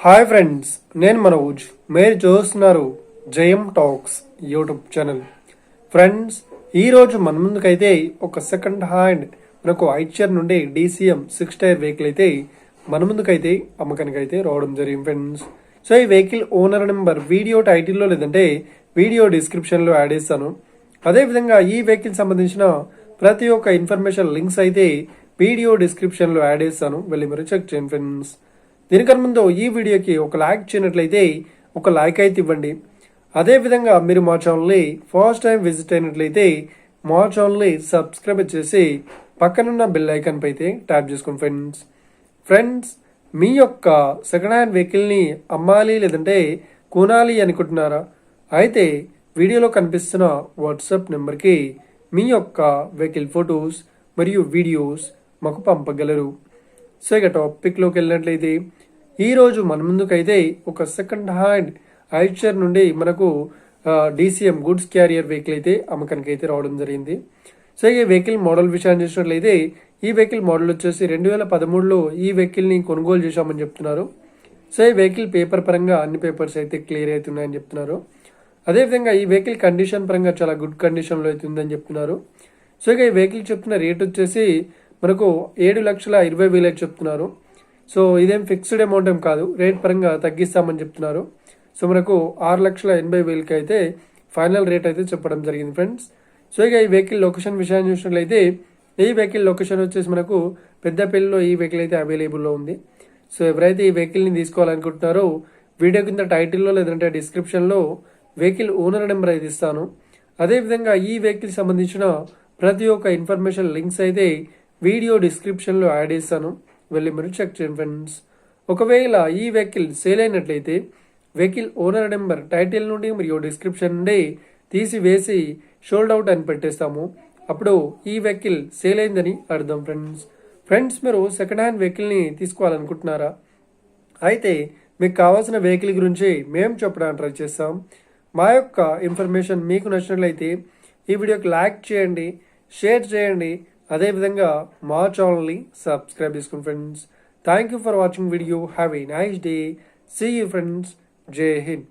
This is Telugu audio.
హాయ్ ఫ్రెండ్స్, నేను మనోజ్. మీరు చూస్తున్నారు జయం టాక్స్ యూట్యూబ్ ఛానల్. ఫ్రెండ్స్, ఈరోజు మన ముందుకైతే ఒక సెకండ్ హ్యాండ్ మనకు ఐచర్ నుండి DCM 6 టైర్ వెహికల్ అయితే మన ముందుకైతే అమ్మకానికి అయితే రావడం జరిగింది ఫ్రెండ్స్. సో ఈ వెహికల్ ఓనర్ నెంబర్ వీడియో టైటిల్లో లేదంటే వీడియో డిస్క్రిప్షన్లో యాడ్ చేస్తాను. అదేవిధంగా ఈ వెహికల్ సంబంధించిన ప్రతి ఒక్క ఇన్ఫర్మేషన్ లింక్స్ అయితే వీడియో డిస్క్రిప్షన్లో యాడ్ చేస్తాను, వెళ్ళి మీరు చెక్ చేయండి ఫ్రెండ్స్. దీనికన్నా ముందు ఈ వీడియోకి ఒక లైక్ చేయనట్లయితే ఒక లైక్ అయితే ఇవ్వండి. అదేవిధంగా మీరు మా ఛానల్ని ఫస్ట్ టైం విజిట్ అయినట్లయితే మా ఛానల్ని సబ్స్క్రైబ్ చేసి పక్కనున్న బెల్ ఐకాన్ పై అయితే ట్యాప్ చేసుకోండి ఫ్రెండ్స్. మీ యొక్క సెకండ్ హ్యాండ్ వెహికల్ని అమ్మాలి లేదంటే కొనాలి అనుకుంటున్నారా? అయితే వీడియోలో కనిపిస్తున్న వాట్సాప్ నెంబర్కి మీ యొక్క వెహికల్ ఫొటోస్ మరియు వీడియోస్ మాకు పంపగలరు. సో ఇక టాపిక్లోకి వెళ్ళినట్లయితే ఈరోజు మన ముందుకైతే ఒక సెకండ్ హ్యాండ్ ఐచర్ నుండి మనకు DCM గుడ్స్ క్యారియర్ వెహికల్ అయితే అమ్మకానికి అయితే రావడం జరిగింది. సో ఈ వెహికల్ మోడల్ విషయాన్ని చూసినట్లయితే ఈ వెహికల్ మోడల్ వచ్చేసి 2013లో ఈ వెహికల్ని కొనుగోలు చేశామని చెప్తున్నారు. సో ఈ వెహికల్ పేపర్ పరంగా అన్ని పేపర్స్ అయితే క్లియర్ అవుతున్నాయని చెప్తున్నారు. అదేవిధంగా ఈ వెహికల్ కండిషన్ పరంగా చాలా గుడ్ కండిషన్లో అయితే ఉందని చెప్తున్నారు. సో ఇక ఈ వెహికల్ చెప్తున్న రేట్ వచ్చేసి మనకు 7,20,000 చెప్తున్నారు. సో ఇదేం ఫిక్స్డ్ అమౌంట్ ఏం కాదు, రేట్ పరంగా తగ్గిస్తామని చెప్తున్నారు. సో మనకు 6,80,000 అయితే ఫైనల్ రేట్ అయితే చెప్పడం జరిగింది ఫ్రెండ్స్. సో ఇక ఈ వెహికల్ లొకేషన్ విషయాన్ని చూసినట్లయితే ఈ వెహికల్ లొకేషన్ వచ్చేసి మనకు పెద్దపల్లిలో ఈ వెహికల్ అయితే అవైలబుల్లో ఉంది. సో ఎవరైతే ఈ వెహికల్ని తీసుకోవాలనుకుంటున్నారో వీడియో కింద టైటిల్లో లేదంటే డిస్క్రిప్షన్లో వెహికల్ ఓనర్ నెంబర్ అయితే ఇస్తాను. అదేవిధంగా ఈ వెహికల్ సంబంధించిన ప్రతి ఒక్క ఇన్ఫర్మేషన్ లింక్స్ అయితే వీడియో డిస్క్రిప్షన్లో యాడ్ చేస్తాను, వెళ్ళి మీరు చెక్ చేయండి ఫ్రెండ్స్. ఒకవేళ ఈ వెహికల్ సేల్ అయినట్లయితే వెహికల్ ఓనర్ నెంబర్ టైటిల్ నుండి మరియు డిస్క్రిప్షన్ నుండి తీసివేసి షోల్డ్ అవుట్ అని పెట్టేస్తాము. అప్పుడు ఈ వెహికల్ సేల్ అయిందని అర్థం ఫ్రెండ్స్. మీరు సెకండ్ హ్యాండ్ వెహికల్ని తీసుకోవాలనుకుంటున్నారా? అయితే మీకు కావాల్సిన వెహికల్ గురించి మేము చెప్పడానికి ట్రై చేస్తాం. మా యొక్క ఇన్ఫర్మేషన్ మీకు నచ్చినట్లయితే ఈ వీడియోకి లైక్ చేయండి, షేర్ చేయండి. అదేవిధంగా మా ఛానల్ని సబ్స్క్రైబ్ చేసుకోండి friends. Thank you for watching video. Have a nice day. See you friends. జై హింద్.